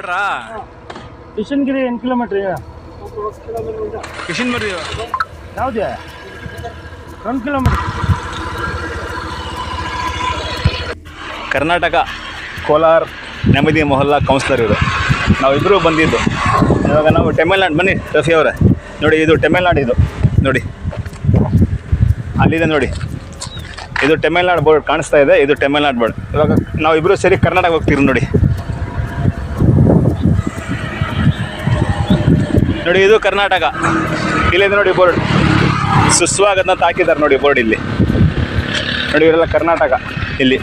ಬಾರ್ಡ್ರಾ? ಕಿಶನ್ಗಿರಿ 8 kilometre ಈಗ. ಕಿಶನ್ಗಿರಿ ಯಾವುದೇ 1 kilometre. Karnataka Kolar ನೆಮ್ಮದಿ ಮೊಹಲ್ಲಾ ಕೌನ್ಸಿಲರ್ ಇವರು. ನಾವಿಬ್ಬರು ಬಂದಿದ್ದು ಇವಾಗ. ನಾವು ತಮಿಳ್ನಾಡು, ಬನ್ನಿ ರಫಿ ಅವರೇ, ನೋಡಿ ಇದು ತಮಿಳ್ನಾಡು. ಇದು ನೋಡಿ ಅಲ್ಲಿದೆ ನೋಡಿ, ಇದು ತಮಿಳ್ನಾಡು ಬೋರ್ಡ್ ಕಾಣಿಸ್ತಾ ಇದೆ. ಇದು ತಮಿಳ್ನಾಡು ಬೋರ್ಡ್. ಇವಾಗ ನಾವಿಬ್ಬರು ಸೇರಿ ಕರ್ನಾಟಕ ಹೋಗ್ತೀರಿ ನೋಡಿ. ನೋಡಿ ಇದು ಕರ್ನಾಟಕ. ಇಲ್ಲಿದೆ ನೋಡಿ ಬೋರ್ಡ್, ಸುಸ್ವಾಗತ ಅಂತ ಹಾಕಿದ್ದಾರೆ ನೋಡಿ ಬೋರ್ಡ್ ಇಲ್ಲಿ. ನೋಡಿ ಇವರೆಲ್ಲ ಕರ್ನಾಟಕ. ಇಲ್ಲಿ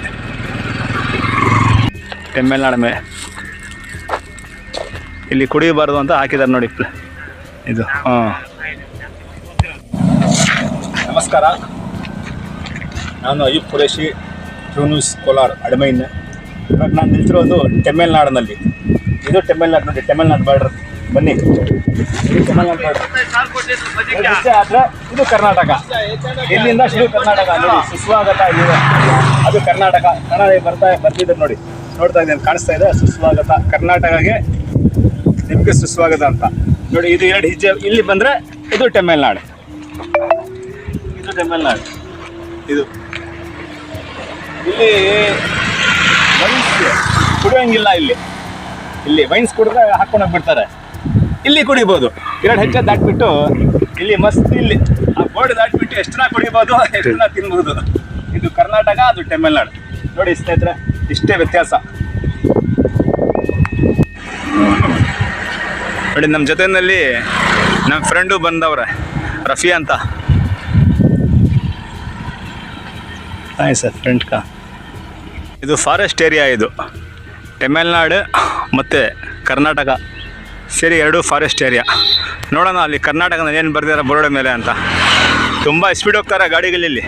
ತಮಿಳ್ನಾಡು ಇಲ್ಲಿ ಕುಡಿಯಬಾರ್ದು ಅಂತ ಹಾಕಿದ್ದಾರೆ ನೋಡಿ ಇದು. ನಮಸ್ಕಾರ, ನಾನು ಅಯ್ಯೂಬ್ ಖುರೇಶಿ, ಟ್ರೂ ನ್ಯೂಸ್ ಕೋಲಾರ ಅಡಮೈನ್. ಇವಾಗ ನಾನು ನಿಲ್ತಿರೋದು ತಮಿಳ್ನಾಡಿನಲ್ಲಿ. ಇದು ತಮಿಳ್ನಾಡು ನೋಡಿ, ತಮಿಳ್ನಾಡು ಬಾರ್ಡರ್. ಬನ್ನಿ, ಇದು ತಮಿಳ್ನಾಡು ಬಾರ್ಡರ್. ಆದರೆ ಇದು ಕರ್ನಾಟಕ. ಇಲ್ಲಿಂದ ಶುರು ಕರ್ನಾಟಕ ನೋಡಿ, ಸುಸ್ವಾಗತ ಇಲ್ಲಿದೆ. ಅದು ಕರ್ನಾಟಕ. ಕನ್ನಡ ಬರ್ತಿದ್ದಾರೆ ನೋಡಿ, ನೋಡ್ತಾ ಇದ್ದೇನೆ, ಕಾಣಿಸ್ತಾ ಇದೆ. ಸುಸ್ವಾಗತ ಕರ್ನಾಟಕಗೆ, ನಿಮಗೆ ಸುಸ್ವಾಗತ ಅಂತ ನೋಡಿ. ಇದು 2 ಹೆಜ್ಜೆ ಇಲ್ಲಿ ಬಂದರೆ ಇದು ತಮಿಳ್ನಾಡು. ಇದು ತಮಿಳ್ನಾಡು. ಇದು ಇಲ್ಲಿ ವೈನ್ಸ್ ಕುಡಿಯೋಂಗಿಲ್ಲ. ಇಲ್ಲಿ ವೈನ್ಸ್ ಕುಡಿದ್ರೆ ಹಾಕ್ಕೊಂಡೋಗಿ ಬಿಡ್ತಾರೆ. ಇಲ್ಲಿ ಕುಡಿಬೋದು. 2 ಹೆಜ್ಜೆ ದಾಟ್ಬಿಟ್ಟು ಇಲ್ಲಿ ಮಸ್ತ್, ಇಲ್ಲಿ ಆ ಬೋರ್ಡ್ ದಾಟ್ಬಿಟ್ಟು ಎಷ್ಟು ಜನ ಕುಡಿಬೋದು, ಎಷ್ಟು ಜನ ತಿನ್ಬೋದು. ಇದು ಕರ್ನಾಟಕ, ಅದು ತಮಿಳ್ನಾಡು. ನೋಡಿ ಸ್ನೇಹಿತರೆ, ಇಷ್ಟೇ ವ್ಯತ್ಯಾಸ ನೋಡಿ. ನಮ್ಮ ಜೊತೆಯಲ್ಲಿ ನಮ್ಮ ಫ್ರೆಂಡು ಬಂದವ್ರೆ, ರಫಿ ಅಂತ. ಹಾಯ್ ಸರ್, ಫ್ರೆಂಡ್ ಕಾ. ಇದು ಫಾರೆಸ್ಟ್ ಏರಿಯಾ. ಇದು ತಮಿಳ್ನಾಡು ಮತ್ತು ಕರ್ನಾಟಕ ಸೇರಿ 2 ಫಾರೆಸ್ಟ್ ಏರಿಯಾ. ನೋಡೋಣ ಅಲ್ಲಿ ಕರ್ನಾಟಕದಲ್ಲಿ ಏನು ಬರ್ದಿದ್ದಾರೆ ಬೋರ್ಡ್ ಮೇಲೆ ಅಂತ. ತುಂಬ ಸ್ಪೀಡ್ ಹೋಗ್ತಾರೆ ಗಾಡಿಗಳಲ್ಲಿ.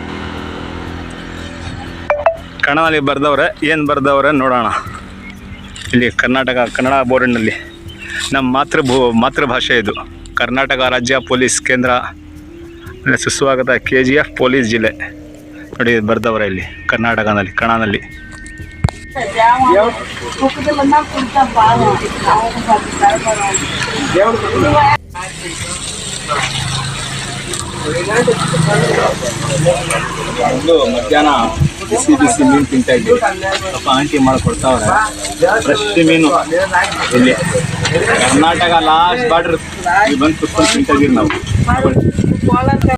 ಕನ್ನಡದಲ್ಲಿ ಬರ್ದವ್ರೆ, ಏನು ಬರ್ದವ್ರೆ ನೋಡೋಣ. ಇಲ್ಲಿ ಕರ್ನಾಟಕ ಕನ್ನಡ ಬೋರ್ಡಿನಲ್ಲಿ ನಮ್ಮ ಮಾತೃಭಾಷೆ ಇದು. ಕರ್ನಾಟಕ ರಾಜ್ಯ ಪೊಲೀಸ್ ಕೇಂದ್ರ, ಸುಸ್ವಾಗತ KGF ಪೊಲೀಸ್ ಜಿಲ್ಲೆ ನೋಡಿ ಬರ್ದವ್ರೆ ಇಲ್ಲಿ ಕರ್ನಾಟಕದಲ್ಲಿ, ಕನ್ನಡದಲ್ಲಿ. ಒಂದು ಮಧ್ಯಾಹ್ನ ಬಿಸಿ ಮೀನು ತಿಂತಾ ಇದ್ದೀವಿ. ಸ್ವಲ್ಪ ಆಂಟಿ ಮಾಡಿಕೊಡ್ತಾವ್ರೆ ಫ್ರೆಶ್ ಮೀನು. ಇಲ್ಲಿ ಕರ್ನಾಟಕ ಲಾಸ್ಟ್ ಬಾರ್ಡರ್ ಬಂದು ಕುತ್ಕೊಂಡು ತಿಂತಾ ಇದ್ದೀವಿ ನಾವು.